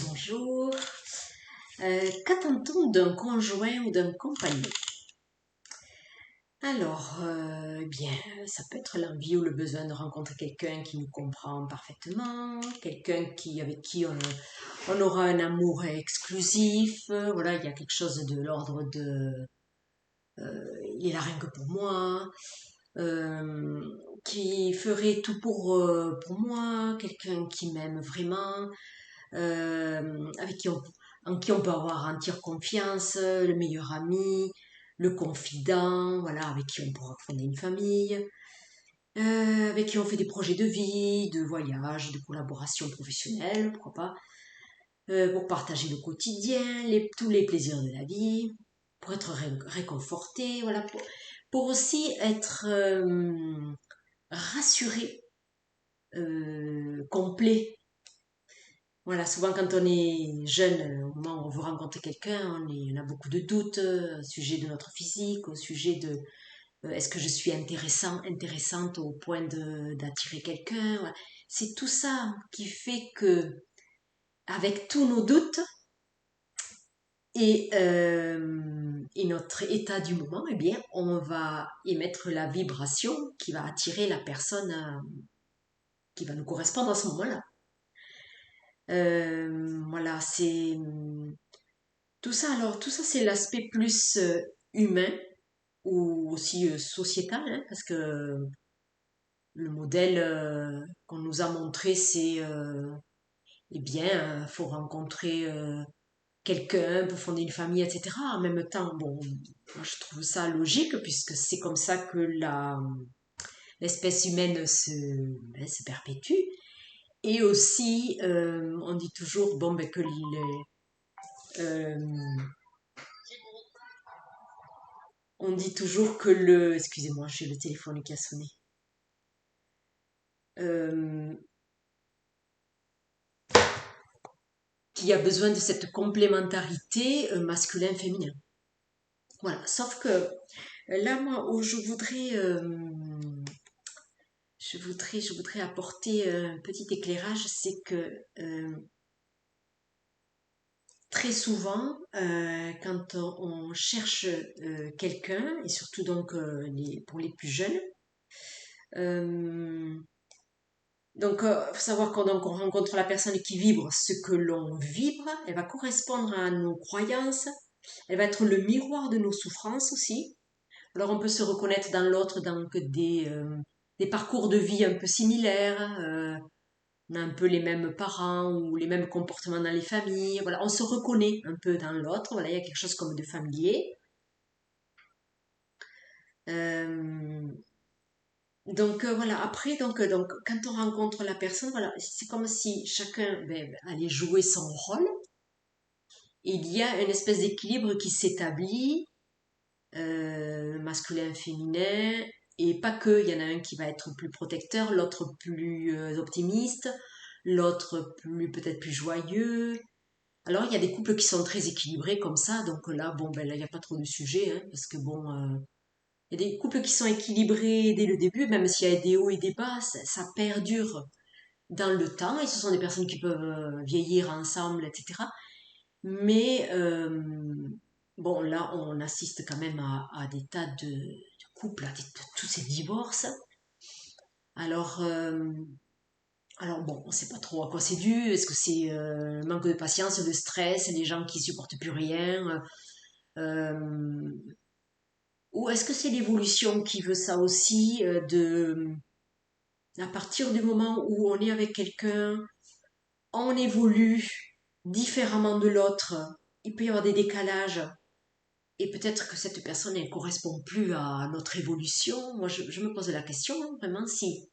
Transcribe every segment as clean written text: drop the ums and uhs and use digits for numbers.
Bonjour. Qu'attend-on d'un conjoint ou d'un compagnon? Alors, eh bien, ça peut être l'envie ou le besoin de rencontrer quelqu'un qui nous comprend parfaitement, quelqu'un avec qui on aura un amour exclusif. Voilà, il y a quelque chose de l'ordre de il est là rien que pour moi, euh, qui ferait tout pour moi, quelqu'un qui m'aime vraiment, avec en qui on peut avoir entière confiance, le meilleur ami, le confident, voilà, avec qui on pourra fonder une famille, avec qui on fait des projets de vie, de voyage, de collaboration professionnelle, pourquoi pas, pour partager le quotidien, tous les plaisirs de la vie, pour être réconforté, voilà, pour aussi être rassuré, complet. Voilà, souvent quand on est jeune, au moment où on veut rencontrer quelqu'un, on a beaucoup de doutes au sujet de notre physique, au sujet de est-ce que je suis intéressante au point d'attirer quelqu'un. Voilà. C'est tout ça qui fait que, avec tous nos doutes et notre état du moment, eh bien, on va émettre la vibration qui va attirer la personne qui va nous correspondre à ce moment-là. Voilà, c'est tout ça. Alors, tout ça, c'est l'aspect plus humain ou aussi sociétal, hein, parce que le modèle qu'on nous a montré, c'est, eh bien, faut rencontrer quelqu'un pour fonder une famille, etc. En même temps, bon, moi, je trouve ça logique puisque c'est comme ça que l'espèce humaine se perpétue. Et aussi, on dit toujours, bon, ben, que euh, on dit toujours que excusez-moi, j'ai le téléphone qui a sonné. Euh, qui a besoin de cette complémentarité masculin-féminin. Voilà, sauf que là, moi, où je voudrais apporter un petit éclairage, c'est que très souvent, quand on cherche quelqu'un, et surtout donc pour les plus jeunes, euh, donc, faut savoir qu'on donc, on rencontre la personne qui vibre ce que l'on vibre, elle va correspondre à nos croyances, elle va être le miroir de nos souffrances aussi. Alors, on peut se reconnaître dans l'autre dans des parcours de vie un peu similaires, on a un peu les mêmes parents ou les mêmes comportements dans les familles, voilà, on se reconnaît un peu dans l'autre, voilà, il y a quelque chose comme de familier. Euh, donc voilà, après, donc quand on rencontre la personne, voilà, c'est comme si chacun allait jouer son rôle. Il y a une espèce d'équilibre qui s'établit, masculin, féminin, et pas que, il y en a un qui va être plus protecteur, l'autre plus optimiste, l'autre peut-être plus joyeux. Alors il y a des couples qui sont très équilibrés comme ça, donc là, bon, ben là, il n'y a pas trop de sujet, hein, parce que bon, il y a des couples qui sont équilibrés dès le début, même s'il y a des hauts et des bas, ça perdure dans le temps, et ce sont des personnes qui peuvent vieillir ensemble, etc. Mais bon, là, on assiste quand même à des tas de couples, de tous ces divorces. Alors, euh, alors bon, on ne sait pas trop à quoi c'est dû. Est-ce que c'est le manque de patience, le stress, les gens qui supportent plus rien, euh, ou est-ce que c'est l'évolution qui veut ça aussi, à partir du moment où on est avec quelqu'un, on évolue différemment de l'autre, il peut y avoir des décalages. Et peut-être que cette personne, elle correspond plus à notre évolution. Moi, je me pose la question, hein, vraiment, si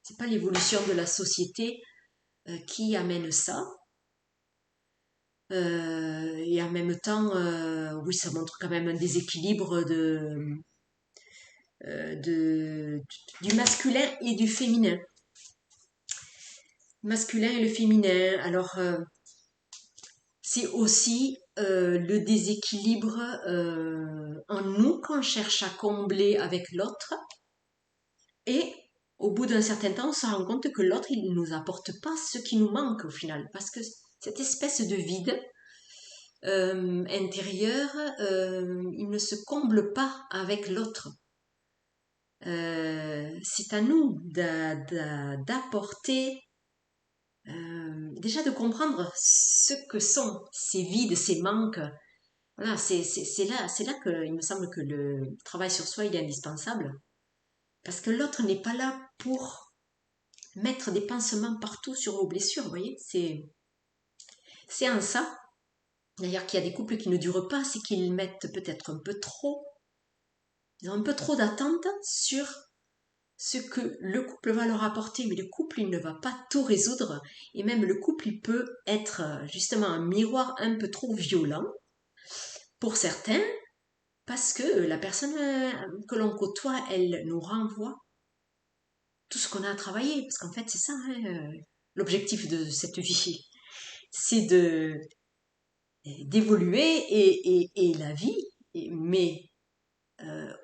c'est pas l'évolution de la société qui amène ça. Et en même temps, oui, ça montre quand même un déséquilibre de, du masculin et du féminin. Masculin et le féminin. Alors, c'est aussi le déséquilibre en nous qu'on cherche à combler avec l'autre. Et au bout d'un certain temps, on se rend compte que l'autre, il ne nous apporte pas ce qui nous manque au final. Parce que cette espèce de vide intérieur, il ne se comble pas avec l'autre. C'est à nous d'apporter, déjà de comprendre ce que sont ces vides, ces manques. Voilà, c'est là que il me semble que le travail sur soi il est indispensable. Parce que l'autre n'est pas là pour mettre des pansements partout sur vos blessures, vous voyez. C'est en ça, d'ailleurs, qu'il y a des couples qui ne durent pas, c'est qu'ils mettent peut-être un peu trop, ils ont un peu trop d'attentes sur ce que le couple va leur apporter, mais le couple, il ne va pas tout résoudre, et même le couple, il peut être justement un miroir un peu trop violent pour certains, parce que la personne que l'on côtoie, elle nous renvoie tout ce qu'on a à travailler, parce qu'en fait, c'est ça, hein, l'objectif de cette vie, c'est d'évoluer et la vie, mais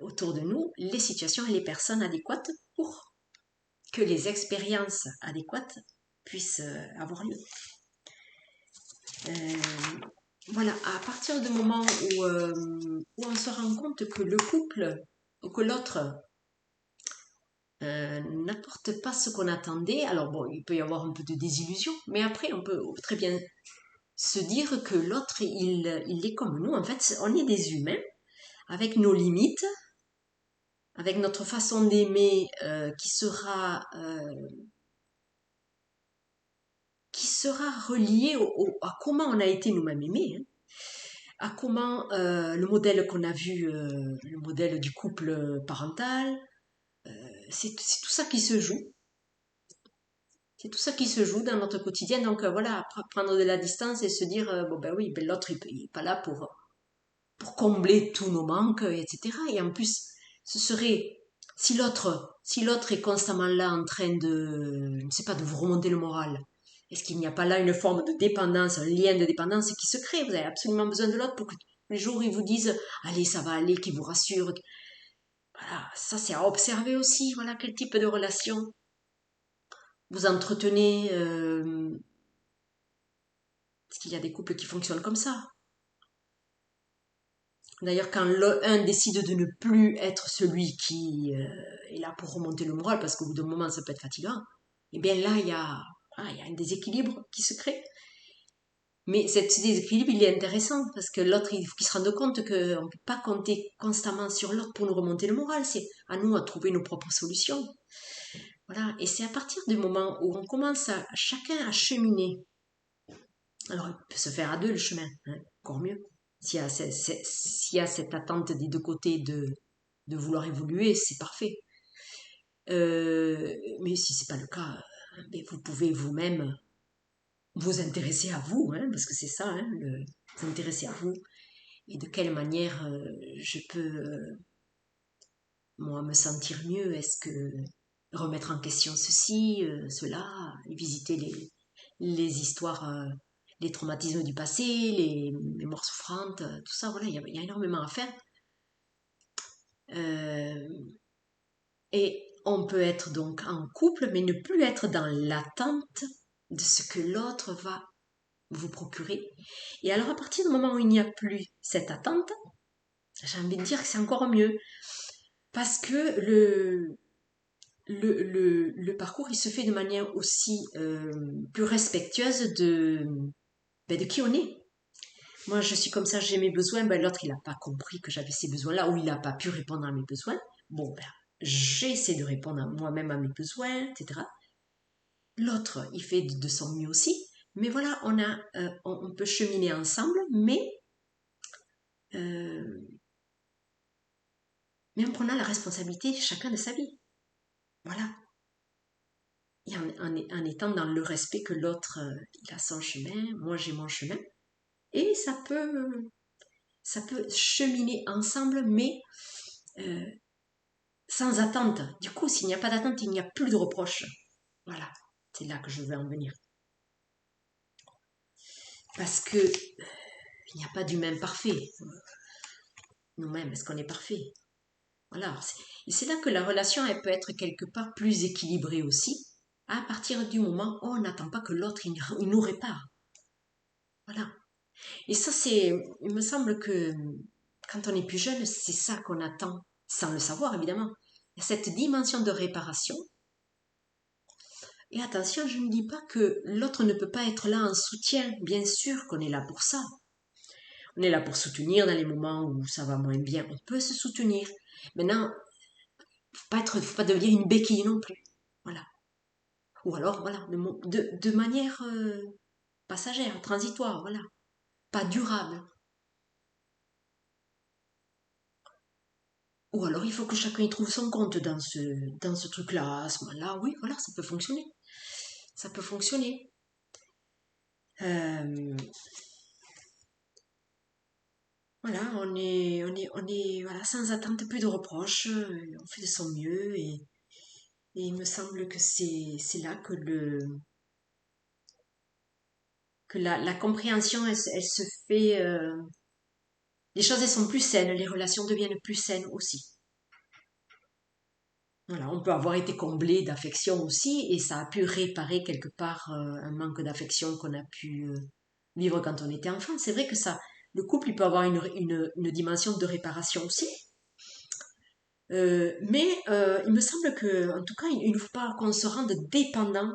autour de nous, les situations et les personnes adéquates pour que les expériences adéquates puissent avoir lieu. Voilà, à partir du moment où on se rend compte que le couple ou que l'autre n'apporte pas ce qu'on attendait, alors bon, il peut y avoir un peu de désillusion, mais après on peut très bien se dire que l'autre, il est comme nous. En fait, on est des humains avec nos limites, avec notre façon d'aimer qui sera reliée à comment on a été nous-mêmes aimés, hein, à comment le modèle qu'on a vu, le modèle du couple parental, c'est tout ça qui se joue. C'est tout ça qui se joue dans notre quotidien. Donc voilà, prendre de la distance et se dire, bon ben oui, ben l'autre, il n'est pas là pour combler tous nos manques, etc. Et en plus, ce serait, si l'autre est constamment là en train de, je ne sais pas, de vous remonter le moral, est-ce qu'il n'y a pas là une forme de dépendance, un lien de dépendance qui se crée? Vous avez absolument besoin de l'autre pour que tous les jours ils vous disent, allez, ça va aller, qu'ils vous rassurent. Voilà, ça c'est à observer aussi. Voilà, quel type de relation vous entretenez. Parce qu'il y a des couples qui fonctionnent comme ça. D'ailleurs, quand l'un décide de ne plus être celui qui est là pour remonter le moral, parce qu'au bout d'un moment, ça peut être fatigant, eh bien là, il y a un déséquilibre qui se crée. Mais cet déséquilibre, il est intéressant, parce que l'autre, il faut qu'il se rende compte qu'on ne peut pas compter constamment sur l'autre pour nous remonter le moral. C'est à nous à trouver nos propres solutions. Voilà. Et c'est à partir du moment où on commence à chacun à cheminer. Alors, il peut se faire à deux le chemin, hein, encore mieux. S'il y a cette attente des deux côtés de vouloir évoluer, c'est parfait. Mais si c'est pas le cas, ben vous pouvez vous-même vous intéresser à vous, hein, parce que c'est ça, hein, vous intéresser à vous et de quelle manière je peux moi me sentir mieux. Est-ce que remettre en question ceci, cela, et visiter les histoires, les traumatismes du passé, les mémoires souffrantes, tout ça, voilà, il y a énormément à faire. Euh, Et on peut être donc en couple, mais ne plus être dans l'attente de ce que l'autre va vous procurer. Et alors, à partir du moment où il n'y a plus cette attente, j'ai envie de dire que c'est encore mieux. Parce que le parcours, il se fait de manière aussi plus respectueuse de qui on est. Moi, je suis comme ça, j'ai mes besoins. Ben, l'autre, il n'a pas compris que j'avais ces besoins-là, ou il n'a pas pu répondre à mes besoins. Bon, ben, j'essaie de répondre à moi-même à mes besoins, etc. L'autre, il fait de son mieux aussi. Mais voilà, on peut cheminer ensemble, euh, mais en prenant la responsabilité chacun de sa vie. Voilà. Et en étant dans le respect que l'autre, il a son chemin, moi j'ai mon chemin. Et ça peut cheminer ensemble, mais euh, sans attente. Du coup, s'il n'y a pas d'attente, il n'y a plus de reproches. Voilà, c'est là que je veux en venir. Parce que il n'y a pas d'humain parfait. Nous-mêmes, est-ce qu'on est parfait? Voilà. Et c'est là que la relation, elle peut être quelque part plus équilibrée aussi, à partir du moment où on n'attend pas que l'autre il nous répare. Voilà. Et ça, il me semble que quand on est plus jeune, c'est ça qu'on attend, sans le savoir évidemment. Il y a cette dimension de réparation. Et attention, je ne dis pas que l'autre ne peut pas être là en soutien. Bien sûr qu'on est là pour ça. On est là pour soutenir dans les moments où ça va moins bien. On peut se soutenir. Maintenant, faut pas devenir une béquille non plus. Voilà. Ou alors, voilà, de manière passagère, transitoire, voilà. Pas durable. Ou alors, il faut que chacun y trouve son compte dans ce truc-là. À ce moment-là, oui, voilà, ça peut fonctionner. Ça peut fonctionner. Euh, voilà, on est voilà, sans attente, plus de reproches. On fait de son mieux et il me semble que c'est là que la compréhension, elle se fait. Les choses, elles sont plus saines, les relations deviennent plus saines aussi. Voilà, on peut avoir été comblé d'affection aussi, et ça a pu réparer quelque part un manque d'affection qu'on a pu vivre quand on était enfant. C'est vrai que ça, le couple, il peut avoir une dimension de réparation aussi. Mais il me semble que, en tout cas, il ne faut pas qu'on se rende dépendant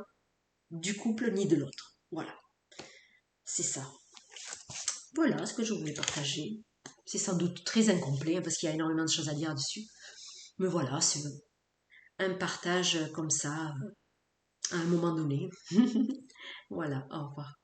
du couple ni de l'autre. Voilà, c'est ça. Voilà ce que je voulais partager. C'est sans doute très incomplet hein, parce qu'il y a énormément de choses à dire dessus. Mais voilà, c'est un partage comme ça à un moment donné. Voilà, au revoir.